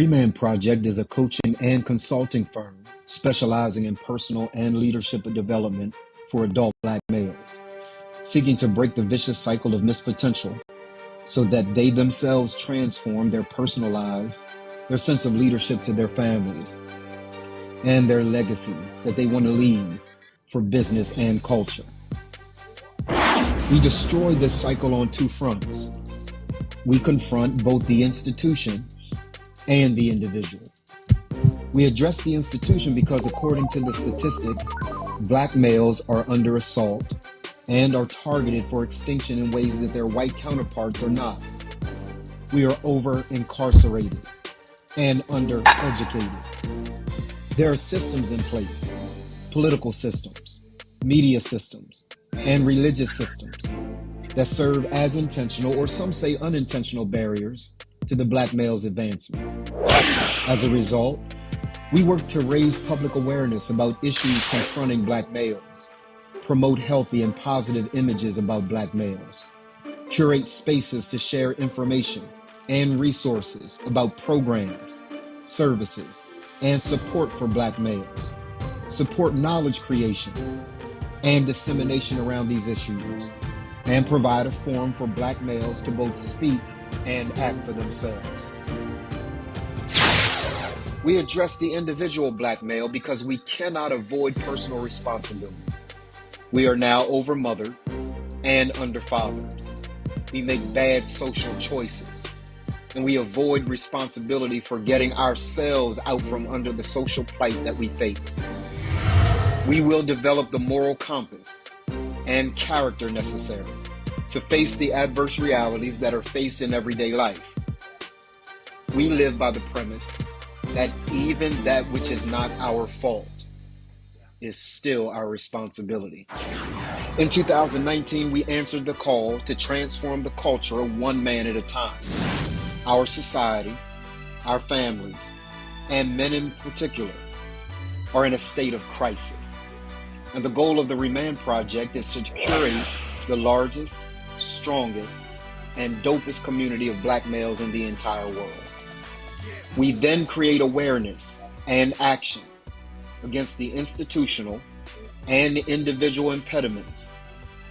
Remand Project is a coaching and consulting firm specializing in personal and leadership development for adult Black males, seeking to break the vicious cycle of missed potential so that they themselves transform their personal lives, their sense of leadership to their families, and their legacies that they want to leave for business and culture. We destroy this cycle on two fronts. We confront both the institution and the individual. We address the institution because, according to the statistics, Black males are under assault and are targeted for extinction in ways that their white counterparts are not. We are over-incarcerated and under-educated. There are systems in place, political systems, media systems, and religious systems that serve as intentional, or some say unintentional, barriers to the Black male's advancement. As a result, we work to raise public awareness about issues confronting Black males, promote healthy and positive images about Black males, curate spaces to share information and resources about programs, services, and support for Black males, support knowledge creation and dissemination around these issues, and provide a forum for Black males to both speak and act for themselves. We address the individual Black male because we cannot avoid personal responsibility. We are now overmothered and underfathered. We make bad social choices, and we avoid responsibility for getting ourselves out from under the social plight that we face. We will develop the moral compass and character necessary to face the adverse realities that are faced in everyday life. We live by the premise that even that which is not our fault is still our responsibility. In 2019, we answered the call to transform the culture one man at a time. Our society, our families, and men in particular are in a state of crisis. And the goal of the Remand Project is to curate the largest, strongest, and dopest community of Black males in the entire world. We then create awareness and action against the institutional and individual impediments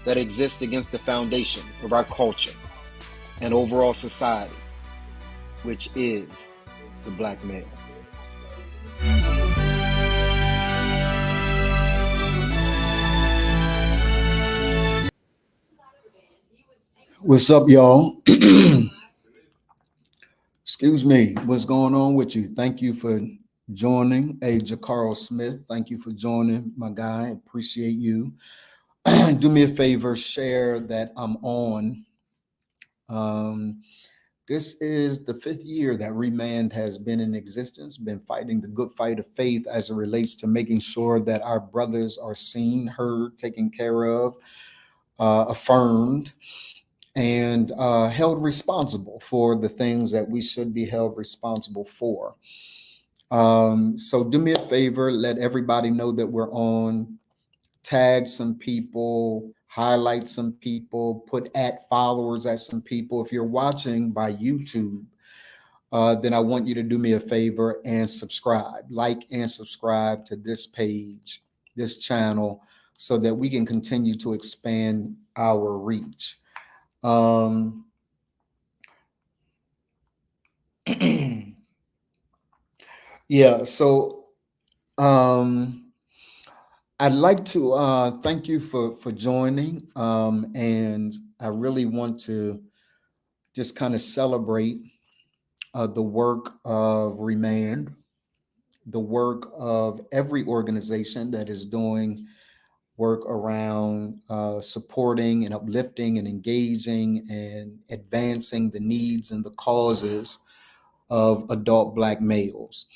that exist against the foundation of our culture and overall society, which is the Black male. What's up, y'all? Excuse me. What's going on with you? Thank you for joining. Hey, Jacarl Smith, thank you for joining, my guy. Appreciate you. Do me a favor, share that I'm on. This is the 5th year that Remand has been in existence, been fighting the good fight of faith as it relates to making sure that our brothers are seen, heard, taken care of, affirmed, and held responsible for the things that we should be held responsible for. So do me a favor, let everybody know that we're on, tag some people, highlight some people, put @followers at some people. If you're watching by YouTube, then I want you to do me a favor and subscribe, like and subscribe to this page, this channel, so that we can continue to expand our reach. Yeah, so I'd like to thank you for joining, and I really want to just kind of celebrate the work of Remand, the work of every organization that is doing work around supporting and uplifting and engaging and advancing the needs and the causes of adult Black males.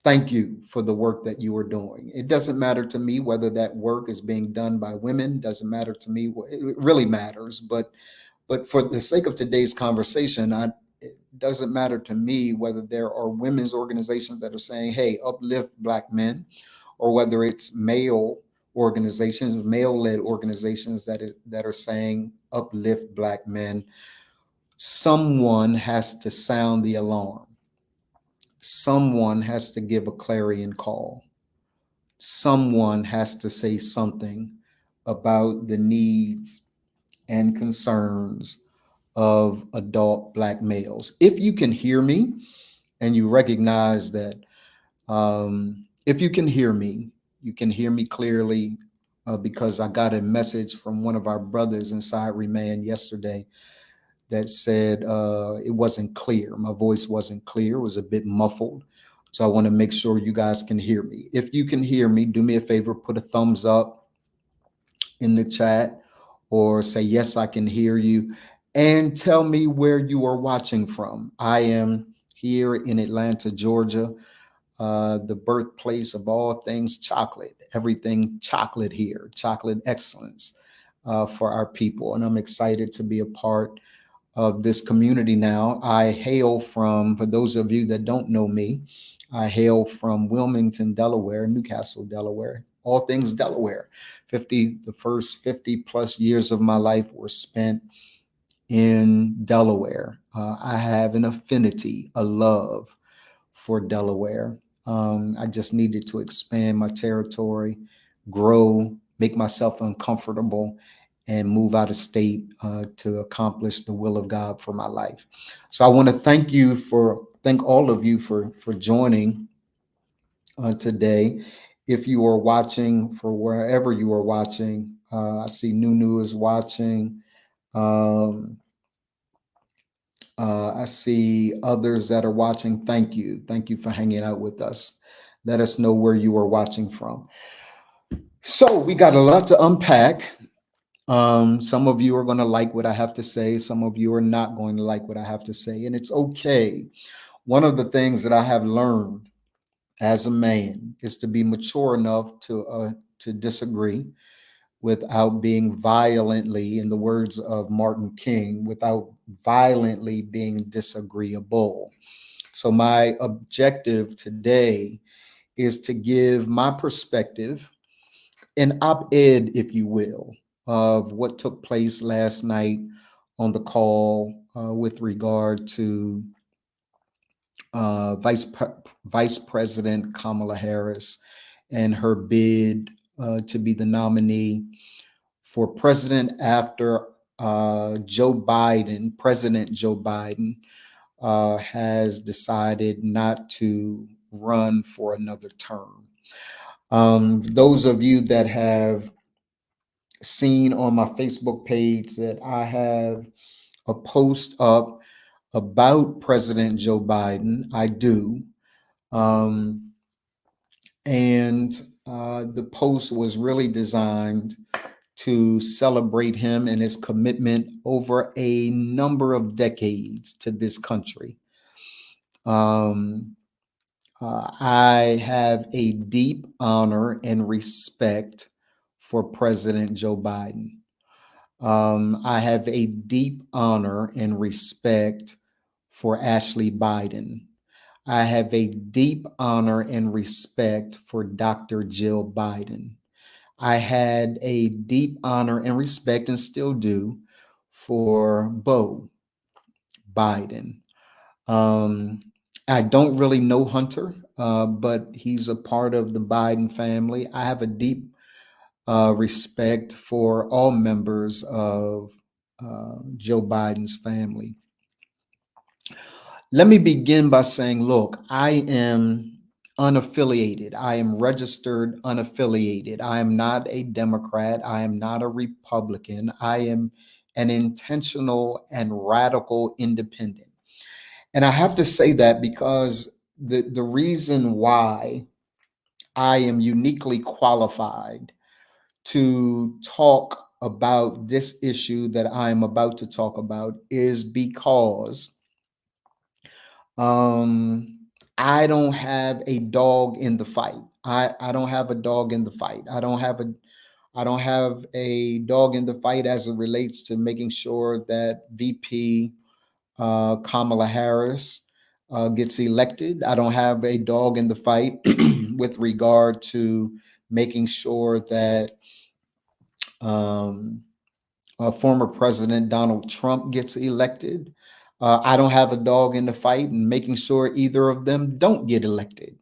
Thank you for the work that you are doing. It doesn't matter to me whether that work is being done by women. Doesn't matter to me. It really matters, but for the sake of today's conversation, it doesn't matter to me whether there are women's organizations that are saying, hey, uplift Black men, or whether it's male organizations, male-led organizations that are saying uplift Black men. Someone has to sound the alarm. Someone has to give a clarion call. Someone has to say something about the needs and concerns of adult Black males. If you can hear me and you recognize that, if you can hear me clearly, because I got a message from one of our brothers inside Remand yesterday that said it wasn't clear. My voice wasn't clear, it was a bit muffled. So I want to make sure you guys can hear me. If you can hear me, do me a favor, put a thumbs up in the chat or say, yes, I can hear you. And tell me where you are watching from. I am here in Atlanta, Georgia, the birthplace of all things chocolate, everything chocolate here, chocolate excellence for our people. And I'm excited to be a part of this community now. I hail from, for those of you that don't know me, I hail from Wilmington, Delaware, Newcastle, Delaware, all things Delaware. The first 50 plus years of my life were spent in Delaware. I have an affinity, a love for Delaware. I just needed to expand my territory, grow, make myself uncomfortable, and move out of state to accomplish the will of God for my life. So I want to thank all of you for joining today. If you are watching for wherever you are watching, I see Nunu is watching. Um, I see others that are watching. Thank you. Thank you for hanging out with us. Let us know where you are watching from. So we got a lot to unpack. Some of you are going to like what I have to say. Some of you are not going to like what I have to say, and it's okay. One of the things that I have learned as a man is to be mature enough to disagree without being violently, in the words of Martin King, without violently being disagreeable. So my objective today is to give my perspective, an op-ed, if you will, of what took place last night on the call with regard to uh, Vice Pre- Vice President Kamala Harris and her bid to be the nominee for president after President Joe Biden, has decided not to run for another term. Those of you that have seen on my Facebook page that I have a post up about President Joe Biden, I do. Um, and the post was really designed to celebrate him and his commitment over a number of decades to this country. Um, I have a deep honor and respect for President Joe Biden. I have a deep honor and respect for Ashley Biden. I have a deep honor and respect for Dr. Jill Biden. I had a deep honor and respect, and still do, for Beau Biden. Um, I don't really know Hunter, but he's a part of the Biden family. I have a deep respect for all members of Joe Biden's family. Let me begin by saying, look, I am unaffiliated. I am registered unaffiliated. I am not a Democrat. I am not a Republican. I am an intentional and radical independent. And I have to say that because the reason why I am uniquely qualified to talk about this issue that I am about to talk about is because um, I don't have a dog in the fight. I don't have a dog in the fight. I don't have a dog in the fight as it relates to making sure that VP Kamala Harris gets elected. I don't have a dog in the fight with regard to making sure that um, former President Donald Trump gets elected. I don't have a dog in the fight in making sure either of them don't get elected.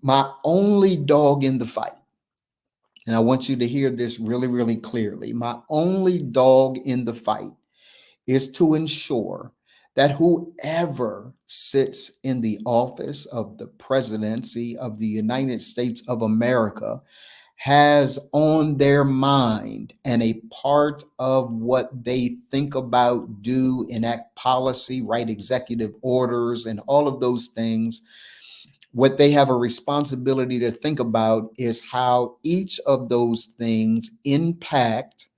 My only dog in the fight, and I want you to hear this really, really clearly, my only dog in the fight is to ensure that whoever sits in the office of the presidency of the United States of America has on their mind and a part of what they think about, do, enact policy, write executive orders, and all of those things. What they have a responsibility to think about is how each of those things impact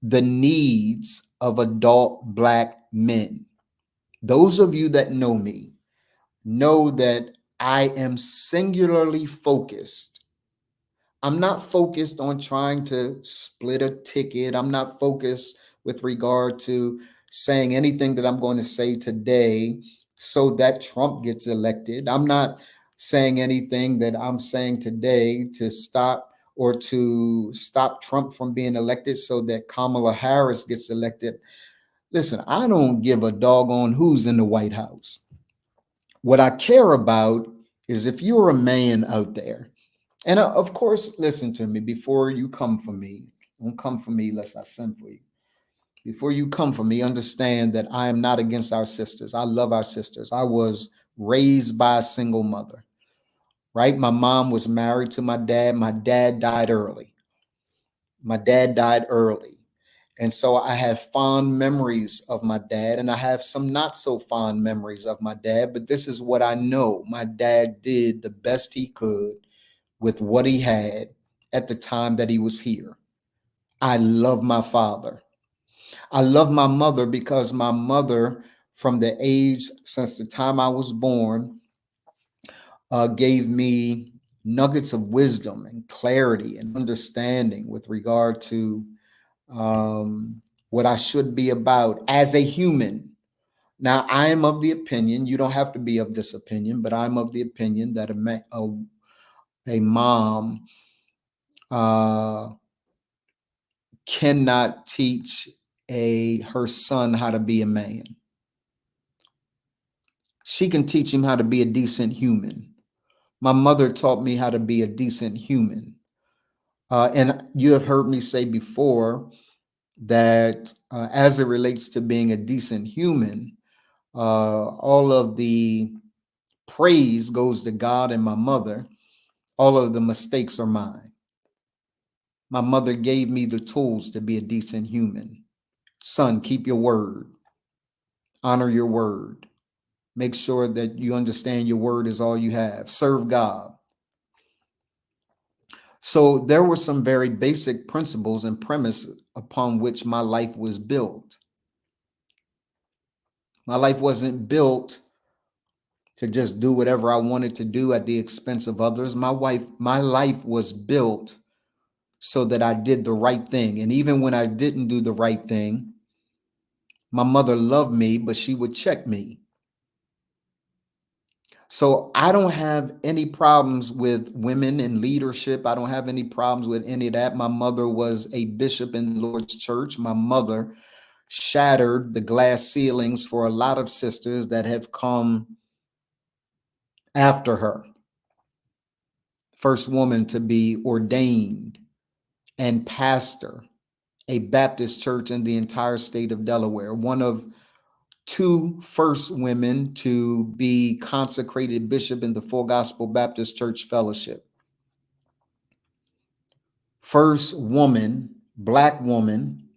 the needs of adult Black men. Those of you that know me know that I am singularly focused. I'm not focused on trying to split a ticket. I'm not focused with regard to saying anything that I'm going to say today so that Trump gets elected. I'm not saying anything that I'm saying today to stop Trump from being elected so that Kamala Harris gets elected. Listen, I don't give a doggone who's in the White House. What I care about is if you're a man out there, and of course, listen to me before you come for me. Don't come for me lest I send for you. Before you come for me, understand that I am not against our sisters. I love our sisters. I was raised by a single mother, right? My mom was married to my dad. My dad died early. My dad died early. And so I have fond memories of my dad, and I have some not so fond memories of my dad. But this is what I know: my dad did the best he could with what he had at the time that he was here. I love my father. I love my mother because my mother, from the age since the time I was born, gave me nuggets of wisdom and clarity and understanding with regard to what I should be about as a human. Now, I am of the opinion, you don't have to be of this opinion, but I'm of the opinion that a mom uh, cannot teach her son how to be a man. She can teach him how to be a decent human. My mother taught me how to be a decent human. And you have heard me say before that as it relates to being a decent human, all of the praise goes to God and my mother. All of the mistakes are mine. My mother gave me the tools to be a decent human. Son, keep your word. Honor your word. Make sure that you understand your word is all you have. Serve God. So there were some very basic principles and premises upon which my life was built. My life wasn't built to just do whatever I wanted to do at the expense of others. My life was built so that I did the right thing. And even when I didn't do the right thing, my mother loved me, but she would check me. So I don't have any problems with women in leadership. I don't have any problems with any of that. My mother was a bishop in the Lord's church. My mother shattered the glass ceilings for a lot of sisters that have come after her. First woman to be ordained and pastor a Baptist church in the entire state of Delaware. One of two first women to be consecrated bishop in the Full Gospel Baptist Church Fellowship. First woman, Black woman,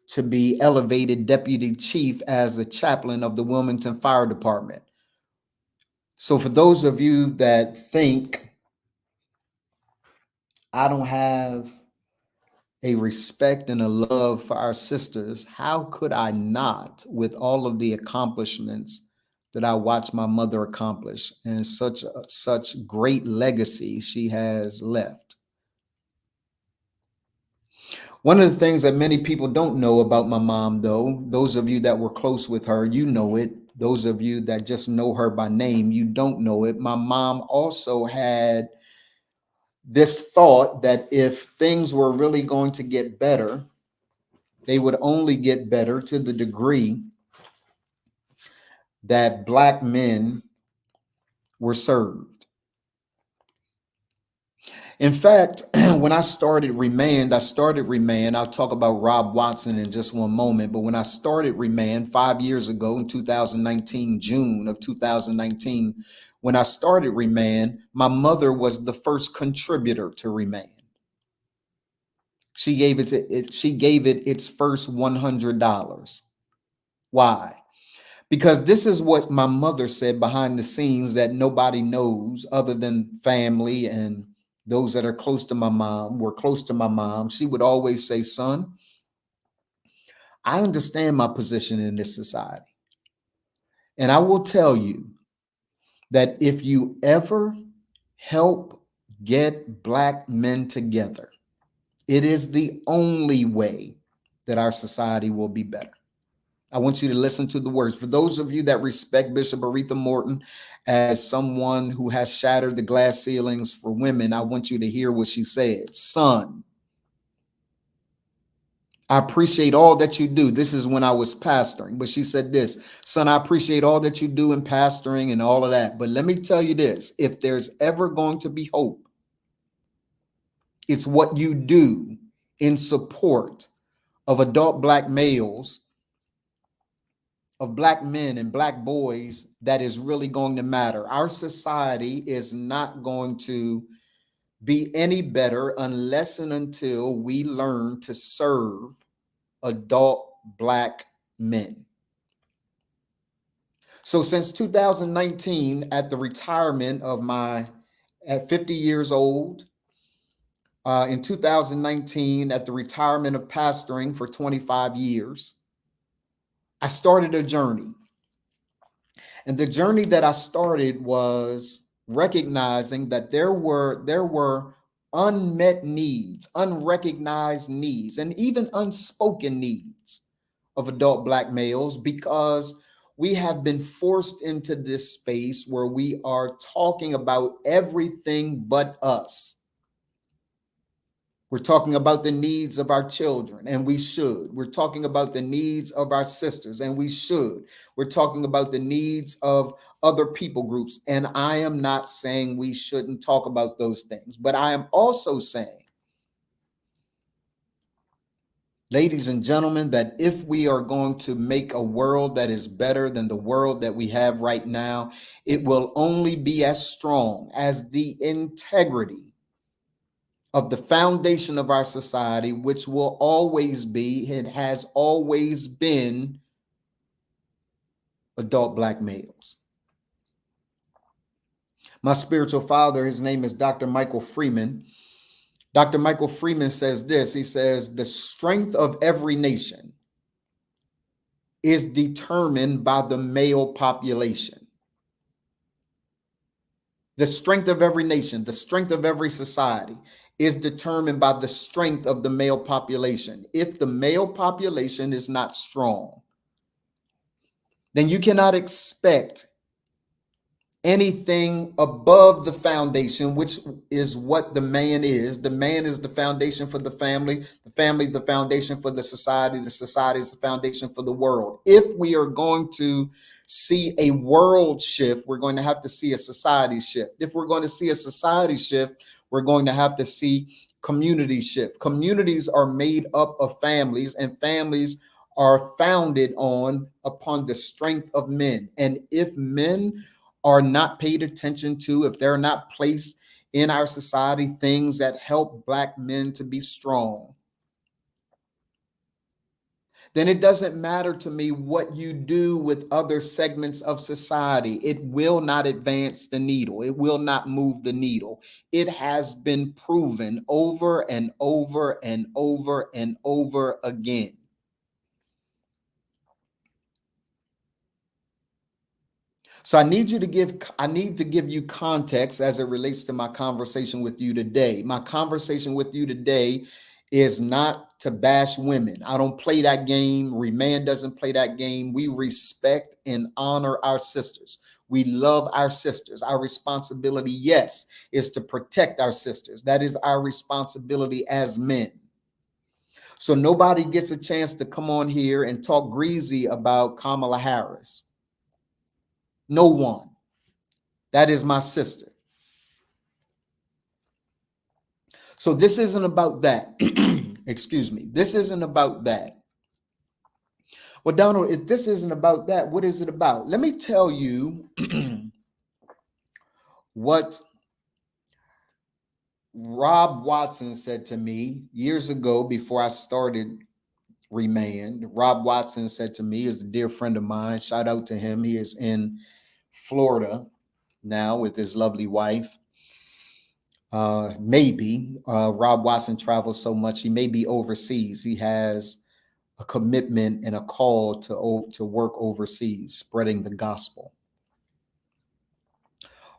to be elevated deputy chief as the chaplain of the Wilmington Fire Department. So for those of you that think I don't have a respect and a love for our sisters, how could I not, with all of the accomplishments that I watched my mother accomplish and such great legacy she has left? One of the things that many people don't know about my mom, though, those of you that were close with her, you know it. Those of you that just know her by name, you don't know it. My mom also had this thought that if things were really going to get better, They would only get better to the degree that Black men were served. In fact, when I started Remand, I'll talk about Rob Watson in just one moment, but when I started Remand 5 years ago in 2019, June of 2019, when I started Remand, my mother was the first contributor to Remand. She gave it its first $100. Why? Because this is what my mother said behind the scenes that nobody knows other than family and those that are close to my mom, were close to my mom. She would always say, son, I understand my position in this society. And I will tell you that if you ever help get Black men together, it is the only way that our society will be better. I want you to listen to the words. For those of you that respect Bishop Aretha Morton as someone who has shattered the glass ceilings for women, I want you to hear what she said. Son, I appreciate all that you do. This is when I was pastoring, but she said this, son, I appreciate all that you do in pastoring and all of that. But let me tell you this, if there's ever going to be hope, it's what you do in support of adult Black males, of Black men and Black boys, that is really going to matter. Our society is not going to be any better unless and until we learn to serve adult Black men. So since 2019, at the retirement of at 50 years old, in 2019, at the retirement of pastoring for 25 years, I started a journey. And the journey that I started was recognizing that there were unmet needs, unrecognized needs, and even unspoken needs of adult Black males, because we have been forced into this space where we are talking about everything but us. We're talking about the needs of our children, and we should. We're talking about the needs of our sisters, and we should. We're talking about the needs of other people groups, and I am not saying we shouldn't talk about those things, but I am also saying, ladies and gentlemen, that if we are going to make a world that is better than the world that we have right now, it will only be as strong as the integrity of the foundation of our society, which will always be, it has always been, adult Black males. My spiritual father, his name is Dr. Michael Freeman. Dr. Michael Freeman says this, he says, the strength of every nation is determined by the male population. The strength of every nation, the strength of every society is determined by the strength of the male population. If the male population is not strong, then you cannot expect anything above the foundation, which is what the man is. The man is the foundation for the family the foundation for the society is the foundation for the world. If we are going to see a world shift, we're going to have to see a society shift. If we're going to see a society shift, we're going to have to see community shift. Communities are made up of families, and families are founded upon the strength of men. And if men are not paid attention to, if they're not placed in our society, things that help Black men to be strong, then it doesn't matter to me what you do with other segments of society. It will not advance the needle. It will not move the needle. It has been proven over and over and over and over again. So I need to give you context as it relates to my conversation with you today. My conversation with you today is not to bash women. I don't play that game. Remand doesn't play that game. We respect and honor our sisters. We love our sisters. Our responsibility, yes, is to protect our sisters. That is our responsibility as men. So nobody gets a chance to come on here and talk greasy about Kamala Harris. No one. That is my sister. So this isn't about that. Excuse me. This isn't about that. Well, Donald, if this isn't about that, what is it about? Let me tell you what Rob Watson said to me years ago before I started Remand. Rob Watson said to me, he is a dear friend of mine. Shout out to him. He is in Florida now with his lovely wife. Maybe Rob Watson travels so much, he may be overseas. He has a commitment and a call to work overseas, spreading the gospel.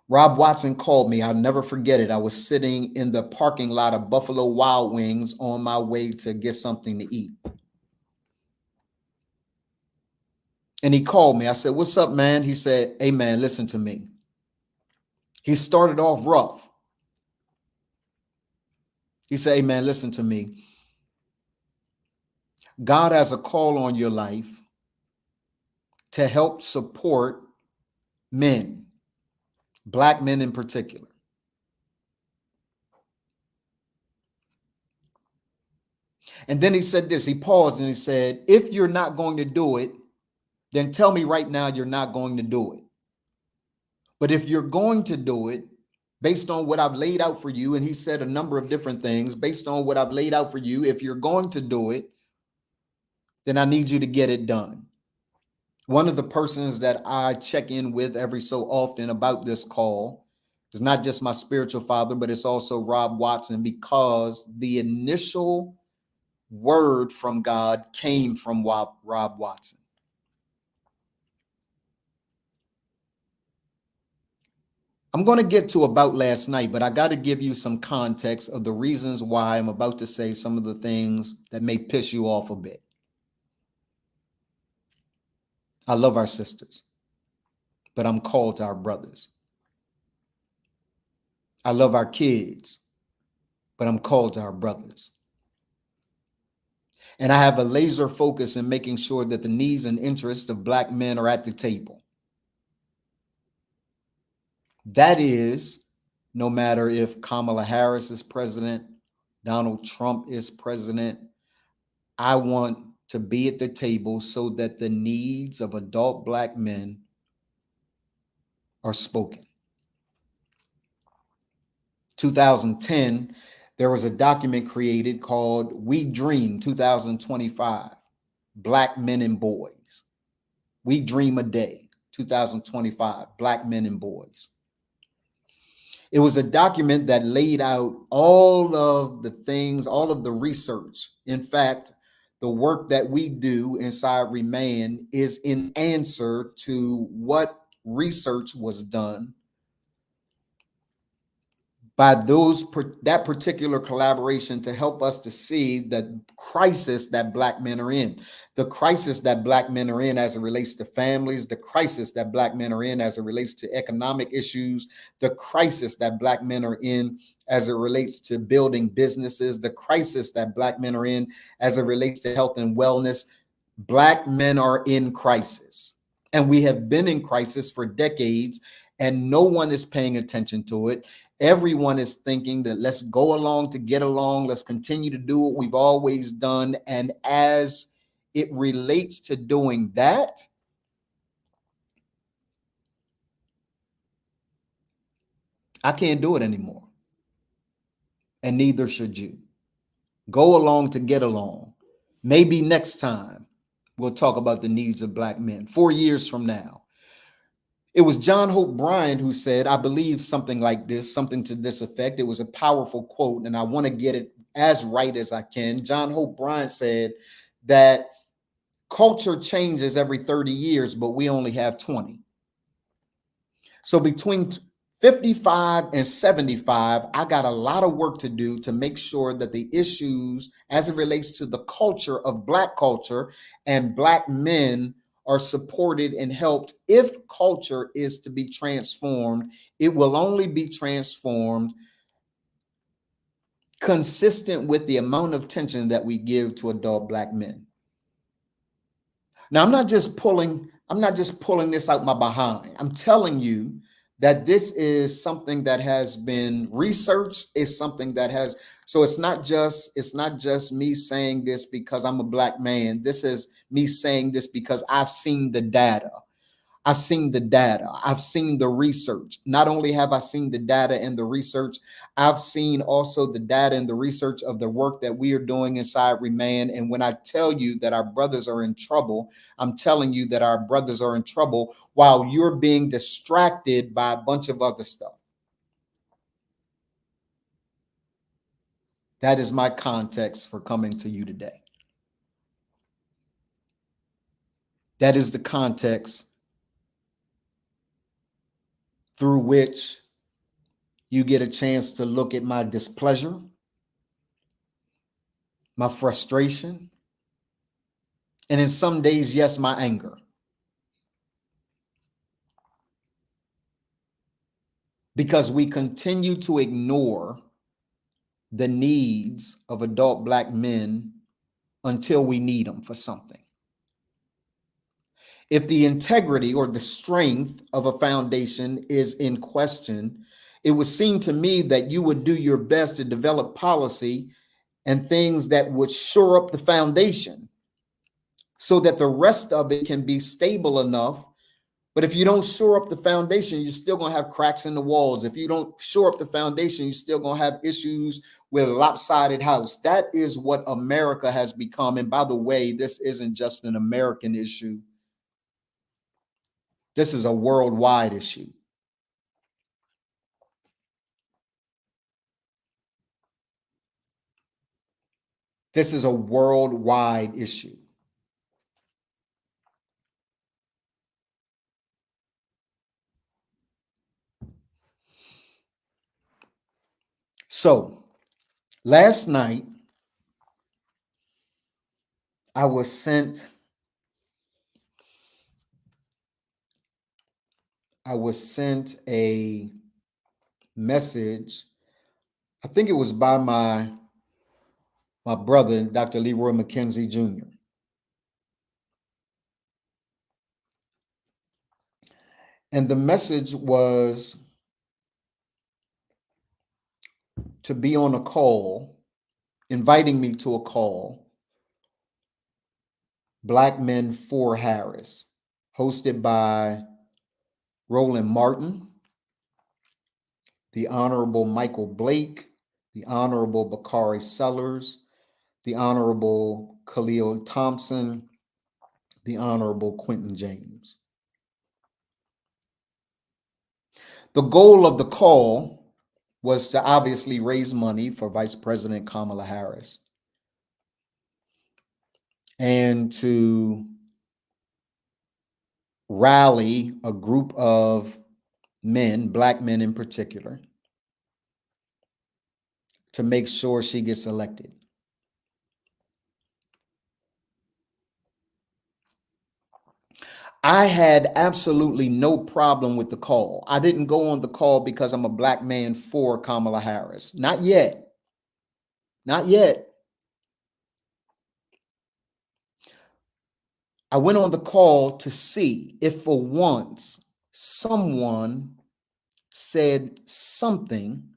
Rob Watson called me. I'll never forget it. I was sitting in the parking lot of Buffalo Wild Wings on my way to get something to eat. And he called me. I said, "What's up, man?" He said, "Hey, man, listen to me." He started off rough. He said, "Hey, man, listen to me. God has a call on your life to help support men, Black men in particular. And then he said this, he paused and he said, "If you're not going to do it, then tell me right now you're not going to do it. But if you're going to do it, based on what I've laid out for you," and he said a number of different things, "based on what I've laid out for you, if you're going to do it, then I need you to get it done." One of the persons that I check in with every so often about this call is not just my spiritual father, but it's also Rob Watson, because the initial word from God came from Rob Watson. I'm going to get to about last night, but I got to give you some context of the reasons why I'm about to say some of the things that may piss you off a bit. I love our sisters, but I'm called to our brothers. I love our kids, but I'm called to our brothers. And I have a laser focus in making sure that the needs and interests of Black men are at the table. That is, no matter if Kamala Harris is president, Donald Trump is president, I want to be at the table so that the needs of adult Black men are spoken. 2010, there was a document created called We Dream 2025, Black Men and Boys. We Dream a Day 2025, Black Men and Boys. It was a document that laid out all of the things, all of the research. In fact, the work that we do inside Remand is in answer to what research was done by that particular collaboration to help us to see the crisis that Black men are in, the crisis that Black men are in as it relates to families, the crisis that Black men are in as it relates to economic issues, the crisis that Black men are in as it relates to building businesses, the crisis that Black men are in as it relates to health and wellness. Black men are in crisis, and we have been in crisis for decades, and no one is paying attention to it. Everyone is thinking that let's go along to get along. Let's continue to do what we've always done. And as it relates to doing that, I can't do it anymore. And neither should you. Go along to get along. Maybe next time we'll talk about the needs of Black men 4 years from now. It was John Hope Bryant who said, I believe something like this, something to this effect. It was a powerful quote, and I want to get it as right as I can. John Hope Bryant said that culture changes every 30 years, but we only have 20. So between 55 and 75, I got a lot of work to do to make sure that the issues as it relates to the culture of Black culture and Black men are supported and helped. If culture is to be transformed, it will only be transformed consistent with the amount of attention that we give to adult Black men. Now, I'm not just pulling this out my behind. I'm telling you that this is something that has been researched. It's something that has, so it's not just me saying this because I'm a Black man. This is me saying this because I've seen the data. I've seen the data. I've seen the research. Not only have I seen the data and the research, I've seen also the data and the research of the work that we are doing inside Remand. And when I tell you that our brothers are in trouble, I'm telling you that our brothers are in trouble while you're being distracted by a bunch of other stuff. That is my context for coming to you today. That is the context through which you get a chance to look at my displeasure, my frustration, and in some days, yes, my anger. Because we continue to ignore the needs of adult Black men until we need them for something. If the integrity or the strength of a foundation is in question, it would seem to me that you would do your best to develop policy and things that would shore up the foundation so that the rest of it can be stable enough. But if you don't shore up the foundation, you're still going to have cracks in the walls. If you don't shore up the foundation, you're still going to have issues with a lopsided house. That is what America has become. And by the way, this isn't just an American issue. This is a worldwide issue. This is a worldwide issue. So last night, I was sent a message. I think it was by my brother, Dr. Leroy McKenzie Jr. And the message was to be on a call, inviting me to a call, Black Men for Harris, hosted by Roland Martin, the Honorable Michael Blake, the Honorable Bakari Sellers, the Honorable Khalil Thompson, the Honorable Quentin James. The goal of the call was to obviously raise money for Vice President Kamala Harris and to rally a group of men, Black men in particular, to make sure she gets elected. I had absolutely no problem with the call. I didn't go on the call because I'm a Black man for Kamala Harris. Not yet. Not yet. I went on the call to see if for once someone said something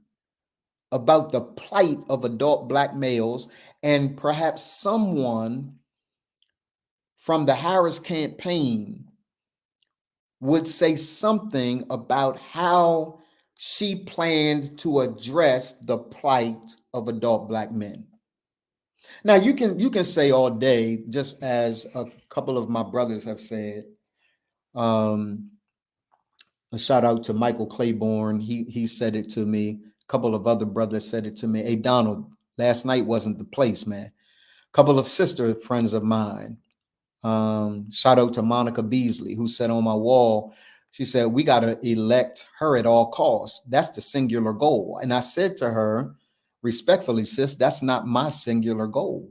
about the plight of adult Black males, and perhaps someone from the Harris campaign would say something about how she planned to address the plight of adult Black men. Now you can say all day, just as a couple of my brothers have said. A shout out to Michael Claiborne. He said it to me. A couple of other brothers said it to me. Hey, Donald, last night wasn't the place, man. A couple of sister friends of mine. Shout out to Monica Beasley, who said on my wall, she said, we got to elect her at all costs. That's the singular goal. And I said to her, respectfully, sis, that's not my singular goal.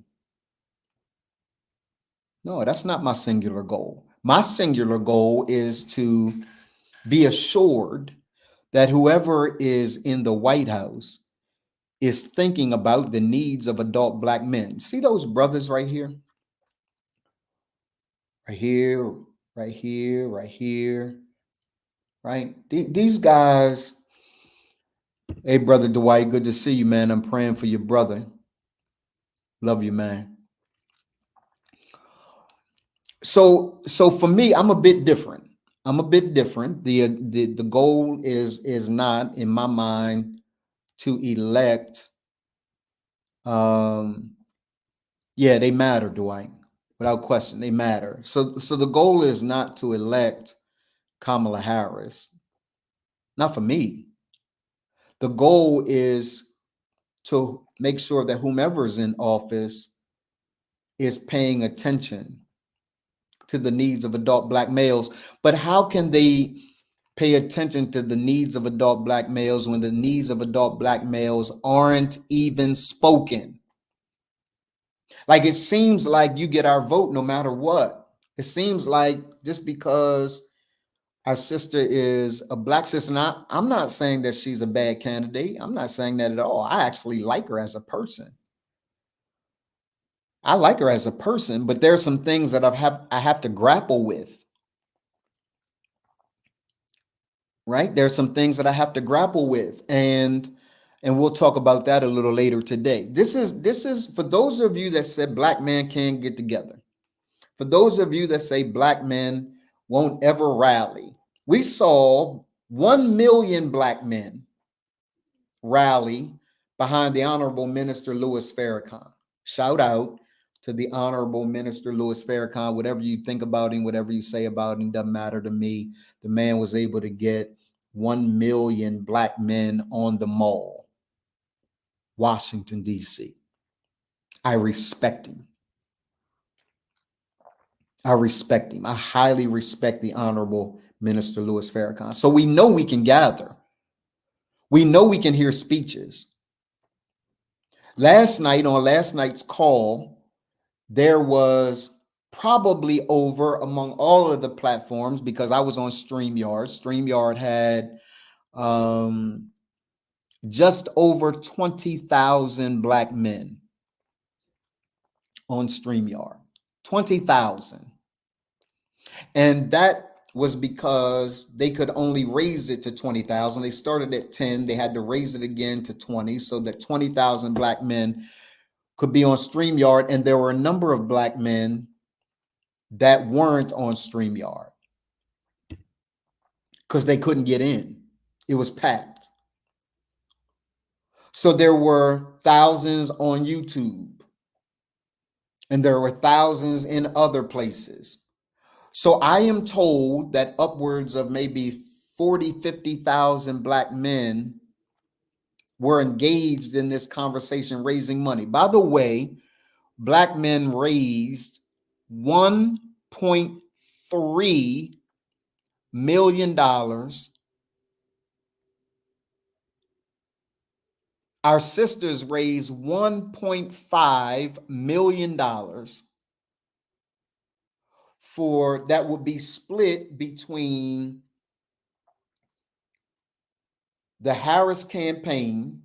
No, that's not my singular goal. My singular goal is to be assured that whoever is in the White House is thinking about the needs of adult Black men. See those brothers right here? Right here, right here, right here, right? These guys, hey, Brother Dwight, good to see you, man. I'm praying for your brother. Love you, man. So for me, I'm a bit different. I'm a bit different. The goal is not, in my mind, to elect. Yeah, they matter, Dwight. Without question, they matter. So the goal is not to elect Kamala Harris. Not for me. The goal is to make sure that whomever is in office is paying attention to the needs of adult Black males. But how can they pay attention to the needs of adult Black males when the needs of adult Black males aren't even spoken? Like, it seems like you get our vote no matter what. It seems like just because our sister is a Black sister, and I'm not saying that she's a bad candidate. I'm not saying that at all. I actually like her as a person. I like her as a person, but there's some things that I have to grapple with. Right? There's some things that I have to grapple with, and we'll talk about that a little later today. This is for those of you that said Black men can't get together. For those of you that say Black men won't ever rally, we saw 1 million Black men rally behind the Honorable Minister Louis Farrakhan. Shout out to the Honorable Minister Louis Farrakhan. Whatever you think about him, whatever you say about him, doesn't matter to me. The man was able to get 1 million Black men on the mall, Washington, D.C. I respect him. I respect him. I highly respect the Honorable Minister Louis Farrakhan. So we know we can gather. We know we can hear speeches. Last night, on last night's call, there was probably over among all of the platforms, because I was on StreamYard. StreamYard had just over 20,000 Black men on StreamYard. 20,000. And that was because they could only raise it to 20,000. They started at 10. They had to raise it again to 20 so that 20,000 Black men could be on StreamYard. And there were a number of Black men that weren't on StreamYard because they couldn't get in. It was packed. So there were thousands on YouTube, and there were thousands in other places. So I am told that upwards of maybe 40, 50,000 Black men were engaged in this conversation raising money. By the way, Black men raised $1.3 million. Our sisters raised $1.5 million for that would be split between the Harris campaign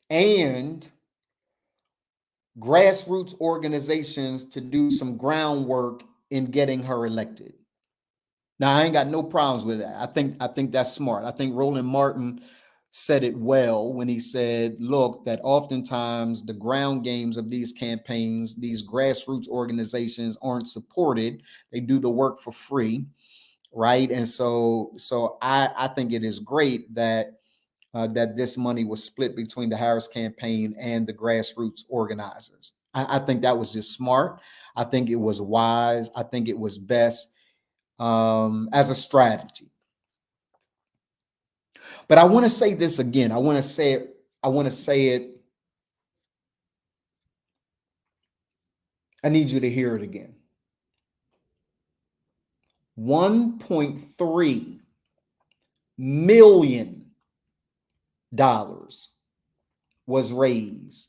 and grassroots organizations to do some groundwork in getting her elected. Now, I ain't got no problems with that. I think that's smart. I think Roland Martin said it well when he said, look, that oftentimes the ground games of these campaigns, these grassroots organizations aren't supported. They do the work for free, right? And so I think it is great that that this money was split between the Harris campaign and the grassroots organizers. I think that was just smart. I think it was wise. I think it was best as a strategy. But I want to say this again. I want to say it. I need you to hear it again. $1.3 million was raised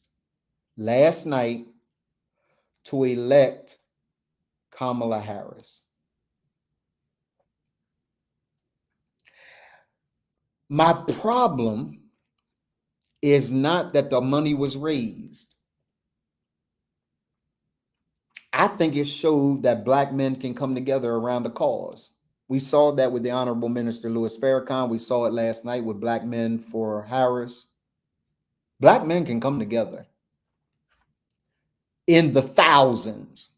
last night to elect Kamala Harris. My problem is not that the money was raised. I think it showed that Black men can come together around a cause. We saw that with the Honorable Minister Louis Farrakhan. We saw it last night with Black Men for Harris. Black men can come together in the thousands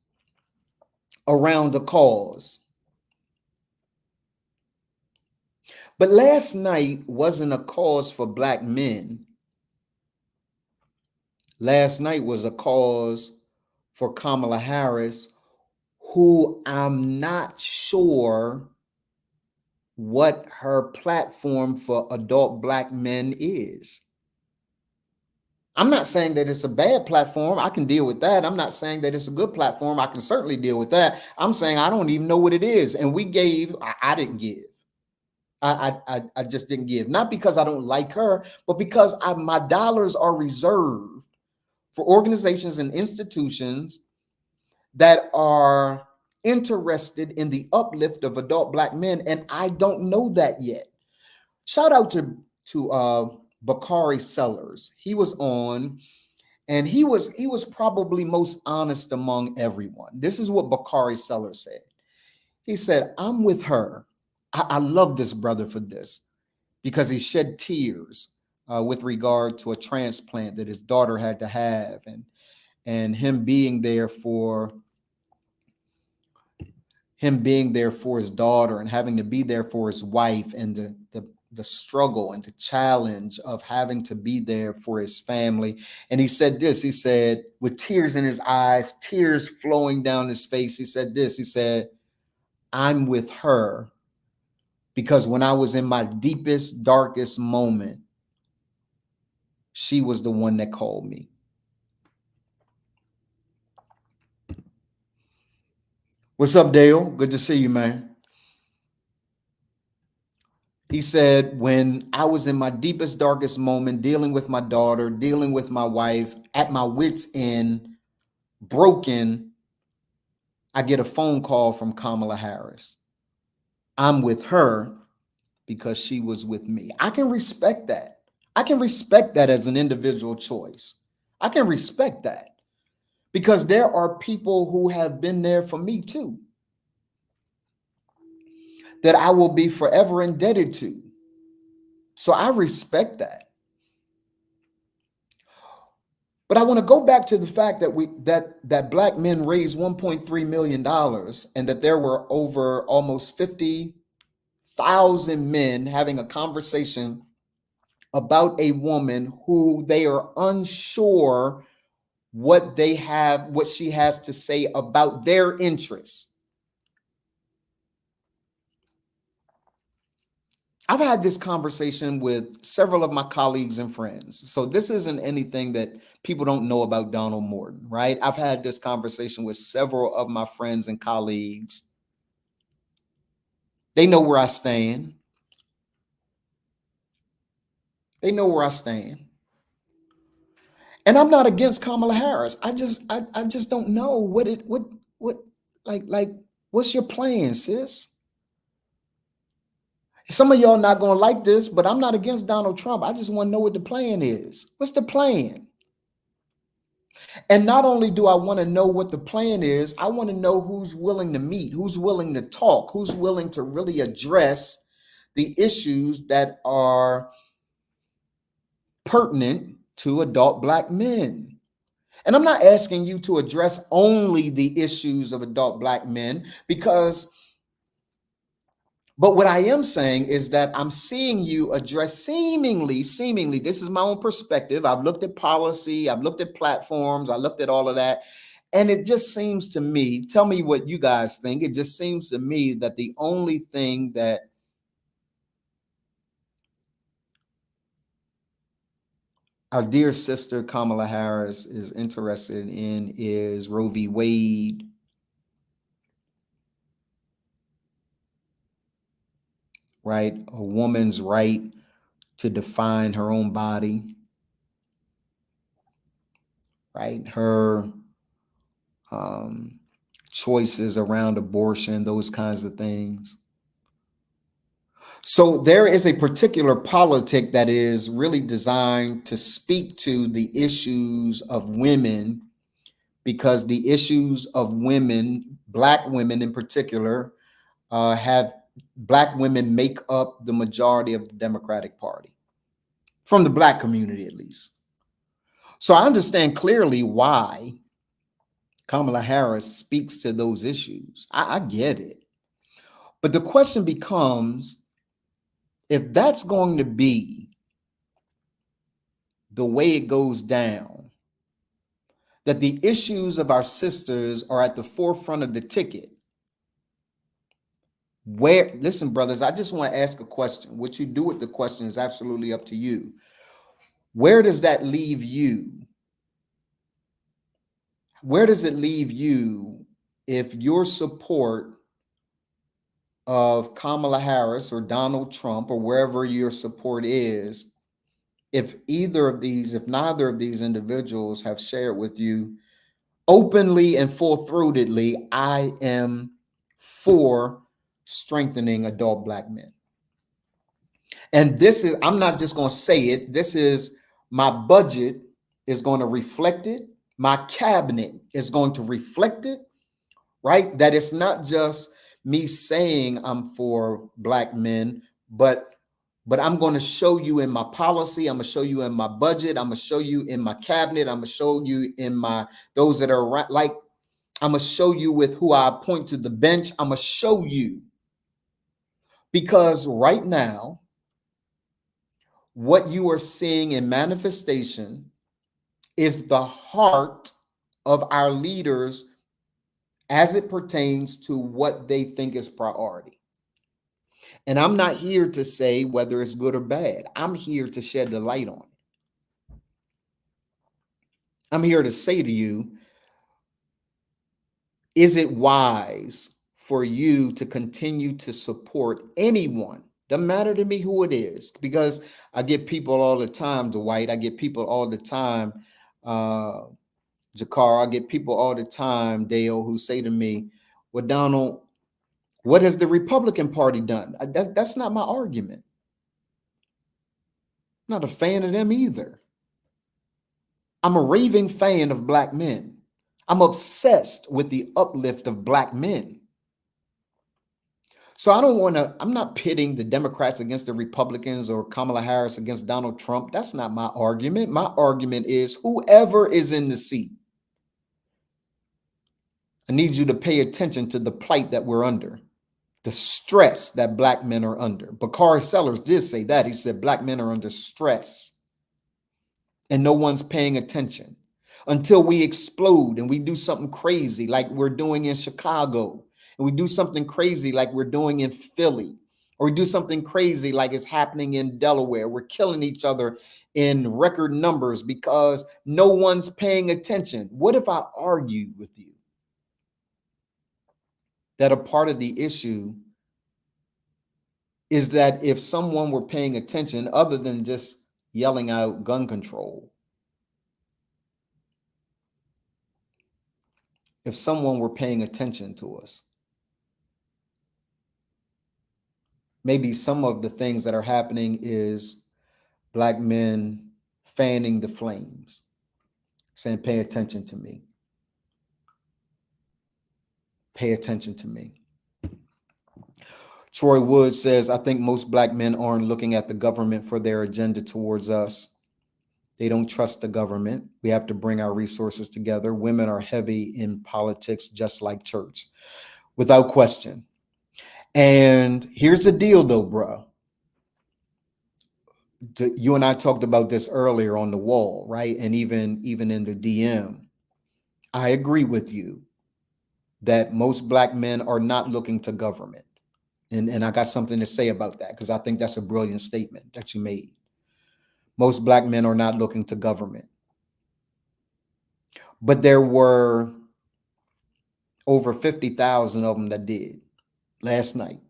around a cause. But last night wasn't a cause for Black men. Last night was a cause for Kamala Harris, who I'm not sure what her platform for adult Black men is. I'm not saying that it's a bad platform. I can deal with that. I'm not saying that it's a good platform. I can certainly deal with that. I'm saying I don't even know what it is. And we gave, I didn't give. I just didn't give. Not because I don't like her, but because my dollars are reserved for organizations and institutions that are interested in the uplift of adult Black men. And I don't know that yet. Shout out to Bakari Sellers. He was on, and he was probably most honest among everyone. This is what Bakari Sellers said. He said, I'm with her. I love this brother for this, because he shed tears with regard to a transplant that his daughter had to have, and him being there for his daughter, and having to be there for his wife, and the struggle and the challenge of having to be there for his family. And he said this, he said, with tears in his eyes, tears flowing down his face, he said this, he said, I'm with her because when I was in my deepest, darkest moment, she was the one that called me. What's up, Dale? Good to see you, man. He said, when I was in my deepest, darkest moment, dealing with my daughter, dealing with my wife, at my wits' end, broken, I get a phone call from Kamala Harris. I'm with her because she was with me. I can respect that. I can respect that as an individual choice. I can respect that because there are people who have been there for me too, that I will be forever indebted to. So I respect that. But I want to go back to the fact that Black men raised $1.3 million and that there were over almost 50,000 men having a conversation about a woman who they are unsure what she has to say about their interests. I've had this conversation with several of my colleagues and friends. So this isn't anything that people don't know about Donald Morton, right? I've had this conversation with several of my friends and colleagues. They know where I stand. They know where I stand. And I'm not against Kamala Harris. I just don't know what what's your plan, sis? Some of y'all not going to like this, but I'm not against Donald Trump. I just want to know what the plan is. What's the plan? And not only do I want to know what the plan is, I want to know who's willing to meet, who's willing to talk, who's willing to really address the issues that are pertinent to adult Black men. And I'm not asking you to address only the issues of adult Black men, but what I am saying is that I'm seeing you address seemingly, this is my own perspective. I've looked at policy, I've looked at platforms, I looked at all of that. And it just seems to me, tell me what you guys think. It just seems to me that the only thing that our dear sister Kamala Harris is interested in is Roe v. Wade, right? A woman's right to define her own body, right? Her choices around abortion, those kinds of things. So there is a particular politic that is really designed to speak to the issues of women, because the issues of women, Black women in particular, have Black women make up the majority of the Democratic Party, from the Black community at least. So I understand clearly why Kamala Harris speaks to those issues. I get it. But the question becomes, if that's going to be the way it goes down, that the issues of our sisters are at the forefront of the ticket, where, listen, brothers, I just want to ask a question. What you do with the question is absolutely up to you. Where does that leave you? Where does it leave you if your support of Kamala Harris or Donald Trump or wherever your support is, if either of these, if neither of these individuals have shared with you openly and full-throatedly, I am for strengthening adult Black men? And this is, I'm not just going to say it, this is, my budget is going to reflect it. My cabinet is going to reflect it, right? That it's not just me saying I'm for Black men, but I'm going to show you in my policy. I'm going to show you in my budget. I'm going to show you in my cabinet. I'm going to show you in my, those that are like, I'm going to show you with who I appoint to the bench. I'm going to show you, because right now, what you are seeing in manifestation is the heart of our leaders as it pertains to what they think is priority. And I'm not here to say whether it's good or bad. I'm here to shed the light on it. I'm here to say to you, is it wise for you to continue to support anyone? Doesn't matter to me who it is, because I get people all the time, Dwight. I get people all the time, Jakar. I get people all the time, Dale, who say to me, well, Donald, what has the Republican Party done? That's not my argument. I'm not a fan of them either. I'm a raving fan of Black men. I'm obsessed with the uplift of Black men. So I don't want to, I'm not pitting the Democrats against the Republicans or Kamala Harris against Donald Trump. That's not my argument. My argument is whoever is in the seat, I need you to pay attention to the plight that we're under, the stress that Black men are under. Bakari Sellers did say that. He said Black men are under stress and no one's paying attention until we explode and we do something crazy like we're doing in Chicago, and we do something crazy like we're doing in Philly, or we do something crazy like it's happening in Delaware. We're killing each other in record numbers because no one's paying attention. What if I argue with you that a part of the issue is that if someone were paying attention, other than just yelling out gun control, if someone were paying attention to us, maybe some of the things that are happening is Black men fanning the flames, saying, pay attention to me. Pay attention to me. Troy Wood says, I think most Black men aren't looking at the government for their agenda towards us. They don't trust the government. We have to bring our resources together. Women are heavy in politics, just like church, without question. And here's the deal though, bro. You and I talked about this earlier on the wall, right? And even in the DM. I agree with you that most Black men are not looking to government. And I got something to say about that, because I think that's a brilliant statement that you made. Most Black men are not looking to government. But there were over 50,000 of them that did last night,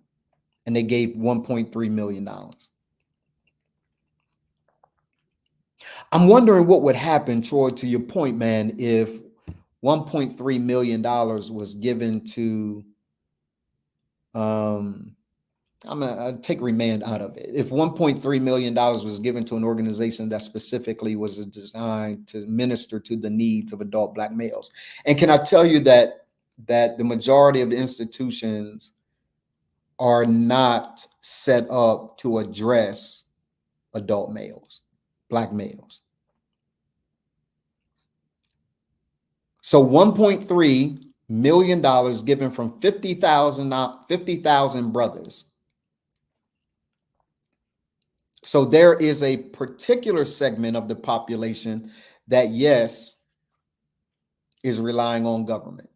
and they gave $1.3 million. I'm wondering what would happen, Troy, to your point, man, if $1.3 million was given to I'm gonna take remand out of it. If $1.3 million was given to an organization that specifically was designed to minister to the needs of adult Black males, and can I tell you that the majority of the institutions are not set up to address adult males, Black males. So $1.3 million given from 50,000 brothers. So there is a particular segment of the population that, yes, is relying on government.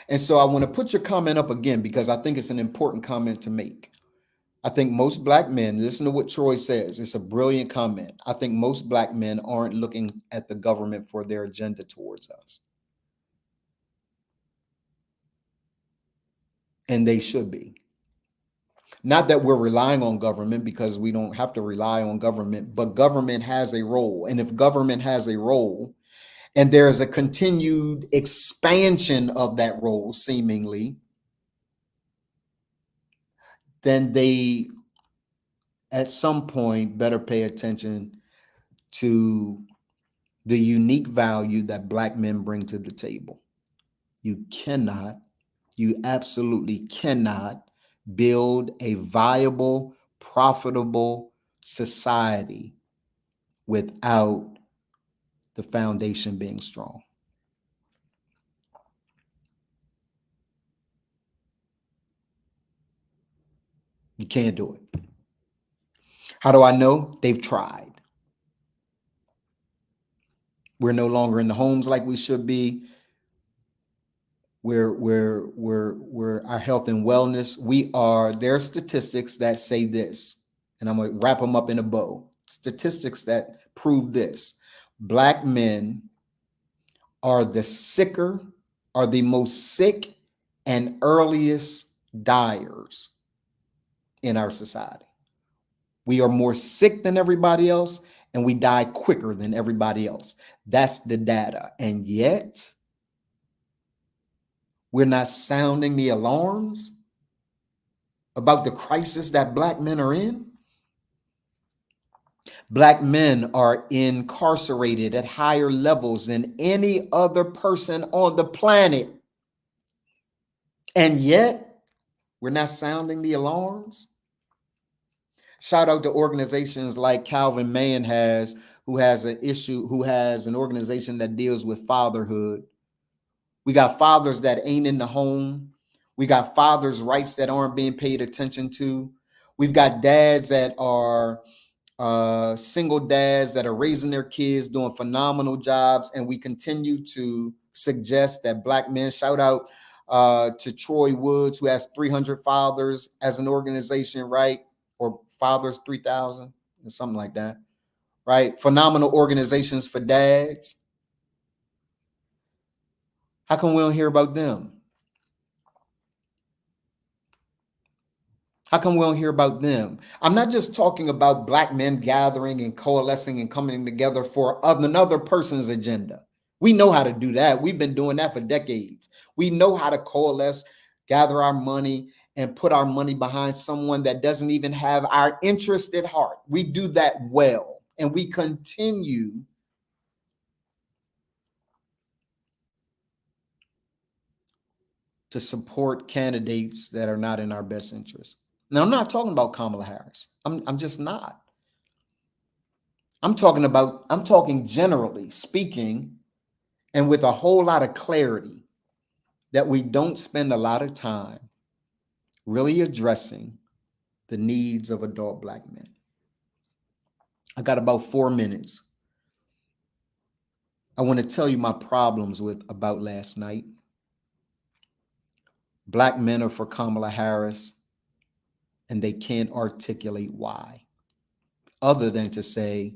And so I want to put your comment up again because I think it's an important comment to make. I think most Black men, listen to what Troy says, it's a brilliant comment. I think most Black men aren't looking at the government for their agenda towards us. And they should be. Not that we're relying on government, because we don't have to rely on government, but government has a role. And if government has a role and there's a continued expansion of that role, seemingly, then they, at some point, better pay attention to the unique value that Black men bring to the table. You absolutely cannot build a viable, profitable society without the foundation being strong. You can't do it. How do I know? They've tried. We're no longer in the homes like we should be. We're our health and wellness. There are statistics that say this, and I'm going to wrap them up in a bow. Statistics that prove this. Black men are the most sick and earliest dyers in our society. We are more sick than everybody else, and we die quicker than everybody else. That's the data. And yet, we're not sounding the alarms about the crisis that Black men are in. Black men are incarcerated at higher levels than any other person on the planet. And yet, we're not sounding the alarms. Shout out to organizations like Calvin Mann who has an organization that deals with fatherhood. We got fathers that ain't in the home. We got fathers' rights that aren't being paid attention to. We've got dads that are single dads that are raising their kids, doing phenomenal jobs. And we continue to suggest that Black men, shout out to Troy Woods, who has 300 fathers as an organization, right? Or Fathers 3,000 or something like that, right? Phenomenal organizations for dads. How come we don't hear about them? How come we don't hear about them? I'm not just talking about Black men gathering and coalescing and coming together for another person's agenda. We know how to do that. We've been doing that for decades. We know how to coalesce, gather our money, and put our money behind someone that doesn't even have our interest at heart. We do that well, and we continue to support candidates that are not in our best interest. Now, I'm not talking about Kamala Harris. I'm just not. I'm talking generally speaking, and with a whole lot of clarity, that we don't spend a lot of time really addressing the needs of adult Black men. I got about 4 minutes. I want to tell you my problems about last night. Black men are for Kamala Harris, and they can't articulate why, other than to say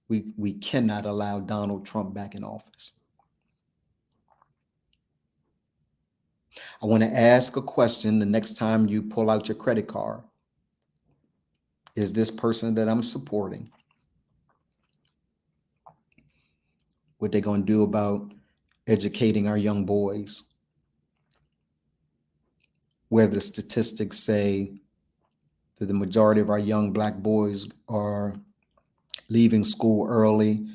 we cannot allow Donald Trump back in office. I want to ask a question the next time you pull out your credit card. Is this person that I'm supporting, what they're going to do about educating our young boys, where the statistics say that the majority of our young Black boys are leaving school early,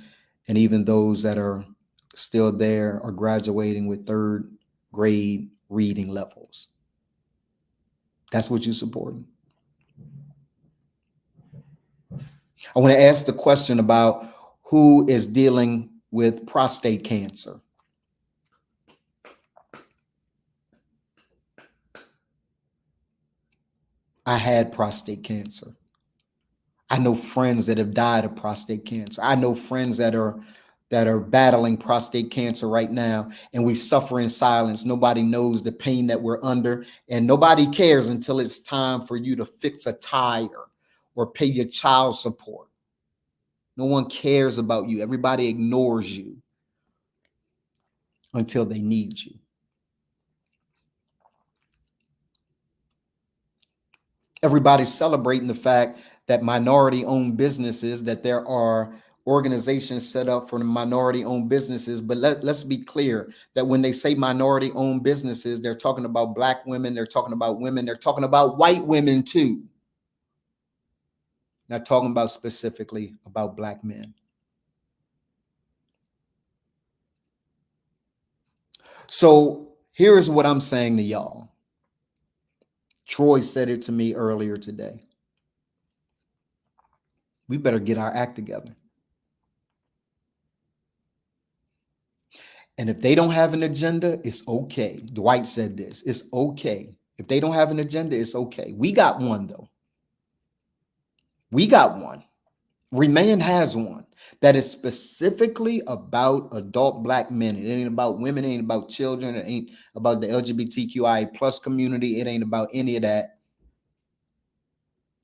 and even those that are still there are graduating with third grade reading levels. That's what you're supporting. I want to ask the question about who is dealing with prostate cancer. I had prostate cancer. I know friends that have died of prostate cancer. I know friends that are battling prostate cancer right now, and we suffer in silence. Nobody knows the pain that we're under, and nobody cares until it's time for you to fix a tire or pay your child support. No one cares about you. Everybody ignores you until they need you. Everybody's celebrating the fact that minority-owned businesses, that there are organizations set up for the minority-owned businesses. But let's be clear that when they say minority-owned businesses, they're talking about Black women, they're talking about women, they're talking about white women too. Not talking about specifically about Black men. So here's what I'm saying to y'all. Troy said it to me earlier today. We better get our act together. And if they don't have an agenda, it's okay. Dwight said this. It's okay. If they don't have an agenda, it's okay. We got one, though. We got one. Remain has one that is specifically about adult Black men. It ain't about women. It ain't about children. It ain't about the LGBTQIA plus community. It ain't about any of that.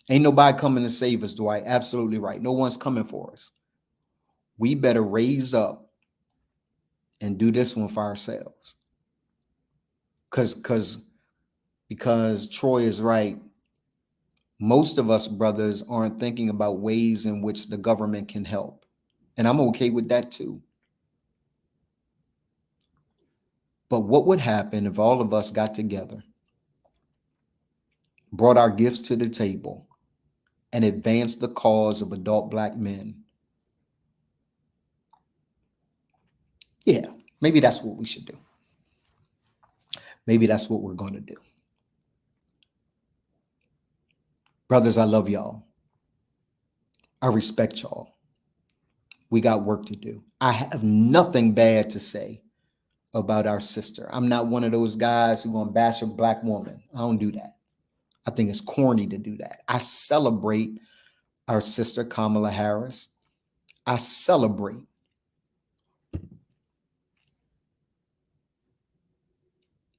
Ain't nobody coming to save us, Dwight. Absolutely right. No one's coming for us. We better raise up and do this one for ourselves. Because Troy is right. Most of us brothers aren't thinking about ways in which the government can help. And I'm okay with that too. But what would happen if all of us got together, brought our gifts to the table, and advanced the cause of adult Black men? Yeah, maybe that's what we should do. Maybe that's what we're going to do. Brothers, I love y'all. I respect y'all. We got work to do. I have nothing bad to say about our sister. I'm not one of those guys who gonna bash a Black woman. I don't do that. I think it's corny to do that. I celebrate our sister Kamala Harris. I celebrate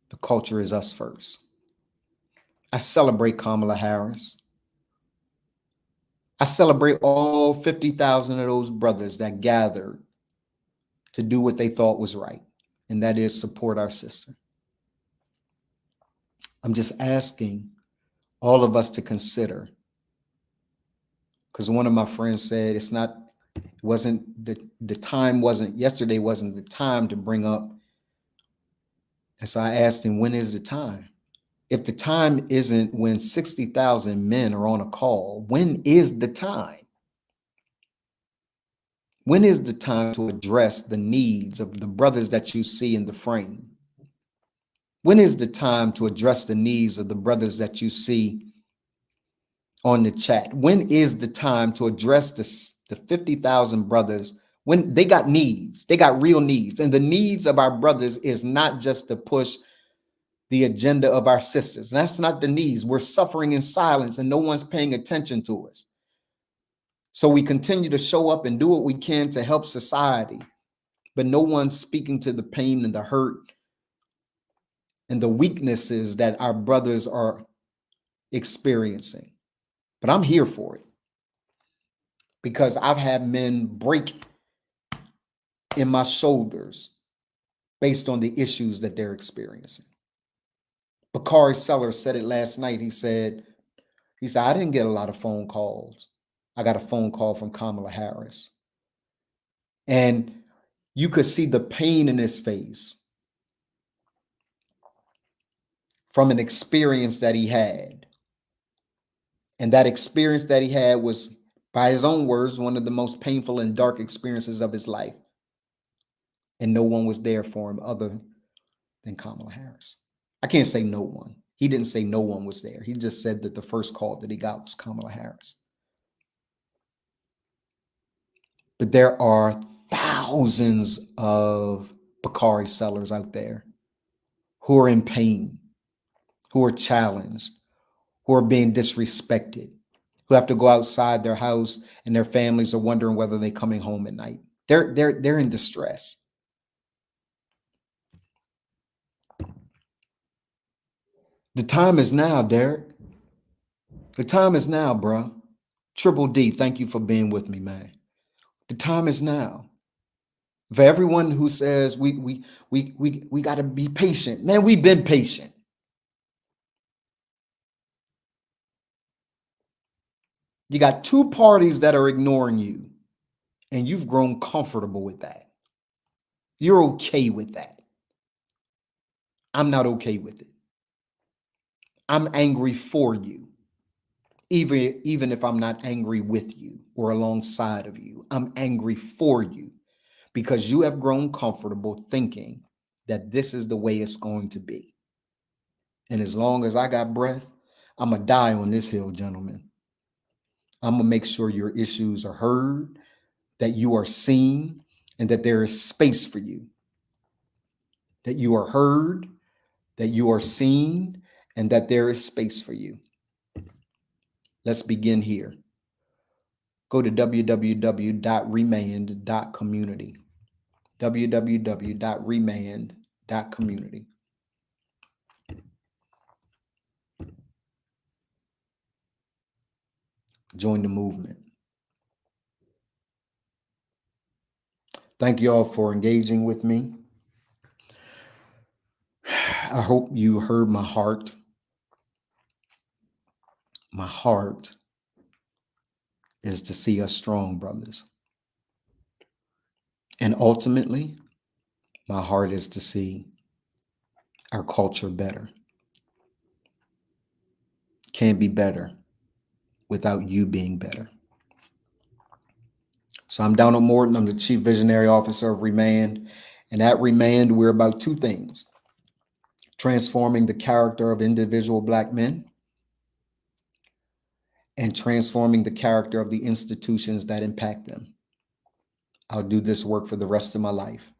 the culture is us first. I celebrate Kamala Harris. I celebrate all 50,000 of those brothers that gathered to do what they thought was right, and that is support our sister. I'm just asking all of us to consider, because one of my friends said yesterday wasn't the time to bring up. And so I asked him, when is the time? If the time isn't when 60,000 men are on a call, when is the time? When is the time to address the needs of the brothers that you see in the frame? When is the time to address the needs of the brothers that you see on the chat? When is the time to address the 50,000 brothers when they got needs? They got real needs. And the needs of our brothers is not just to push the agenda of our sisters. And that's not the needs. We're suffering in silence and no one's paying attention to us. So we continue to show up and do what we can to help society, but no one's speaking to the pain and the hurt and the weaknesses that our brothers are experiencing. But I'm here for it because I've had men break in my shoulders based on the issues that they're experiencing. Bakari Sellers said it last night. He said, I didn't get a lot of phone calls. I got a phone call from Kamala Harris. And You could see the pain in his face from an experience that he had. And that experience that he had was, by his own words, one of the most painful and dark experiences of his life. And no one was there for him other than Kamala Harris. I can't say no one. He didn't say no one was there. He just said that the first call that he got was Kamala Harris. But there are thousands of Bakari sellers out there who are in pain, who are challenged, who are being disrespected, who have to go outside their house and their families are wondering whether they're coming home at night. They're in distress. The time is now, Derek. The time is now, bro. Triple D, thank you for being with me, man. The time is now. For everyone who says we got to be patient, man, we've been patient. You got two parties that are ignoring you, and you've grown comfortable with that. You're okay with that. I'm not okay with it. I'm angry for you. Even if I'm not angry with you or alongside of you, I'm angry for you because you have grown comfortable thinking that this is the way it's going to be. And as long as I got breath, I'm going to die on this hill, gentlemen. I'm going to make sure your issues are heard, that you are seen, and that there is space for you. That you are heard, that you are seen, and that there is space for you. Let's begin here. Go to www.remand.community. www.remand.community. Join the movement. Thank you all for engaging with me. I hope you heard my heart. My heart is to see us strong, brothers. And ultimately, my heart is to see our culture better. Can't be better without you being better. So I'm Donald Morton. I'm the Chief Visionary Officer of Remand. And at Remand, we're about two things: transforming the character of individual Black men and transforming the character of the institutions that impact them. I'll do this work for the rest of my life,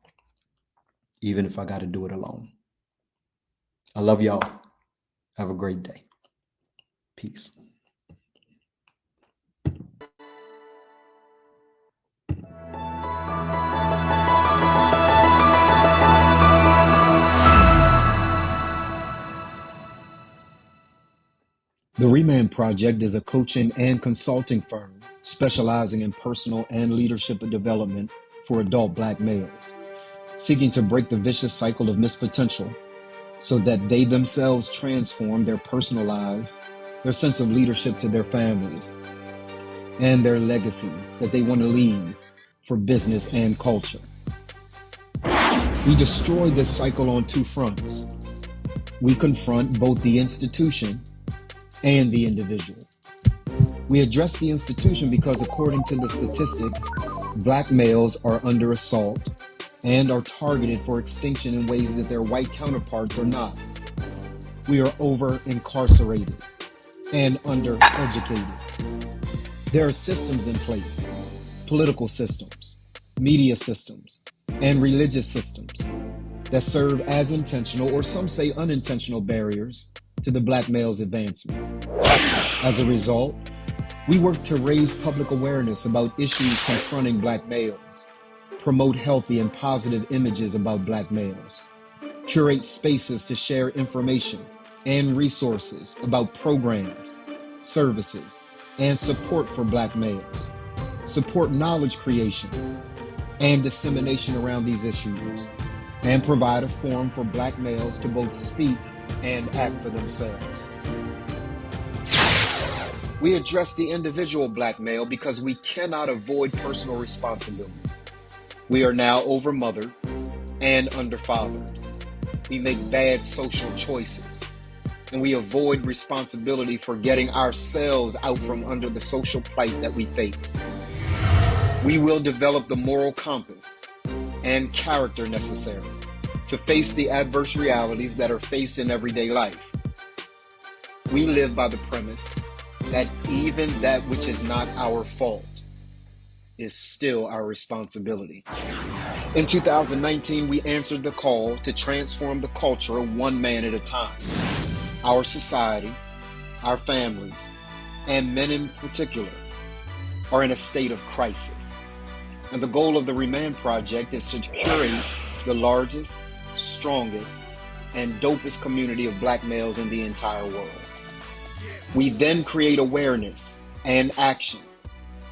even if I got to do it alone. I love y'all. Have a great day. Peace. The Remand Project is a coaching and consulting firm specializing in personal and leadership development for adult Black males, seeking to break the vicious cycle of missed potential so that they themselves transform their personal lives, their sense of leadership to their families, and their legacies that they want to leave for business and culture. We destroy this cycle on two fronts. We confront both the institution and the individual. We address the institution because, according to the statistics, Black males are under assault and are targeted for extinction in ways that their white counterparts are not. We are over-incarcerated and under-educated. There are systems in place, political systems, media systems, and religious systems that serve as intentional, or some say unintentional, barriers to the Black male's advancement. As a result, we work to raise public awareness about issues confronting Black males, promote healthy and positive images about Black males, curate spaces to share information and resources about programs, services, and support for Black males, support knowledge creation and dissemination around these issues, and provide a forum for Black males to both speak and act for themselves. We address the individual Black male because we cannot avoid personal responsibility. We are now overmothered and underfathered. We make bad social choices, and we avoid responsibility for getting ourselves out from under the social plight that we face. We will develop the moral compass and character necessary to face the adverse realities that are faced in everyday life. We live by the premise that even that which is not our fault is still our responsibility. In 2019, we answered the call to transform the culture one man at a time. Our society, our families, and men in particular are in a state of crisis. And the goal of the Remand Project is to curate the largest, strongest, and dopest community of Black males in the entire world. We then create awareness and action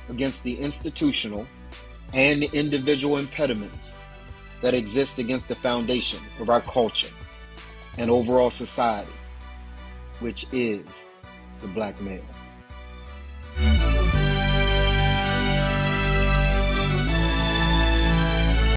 against the institutional and individual impediments that exist against the foundation of our culture and overall society, which is the Black male.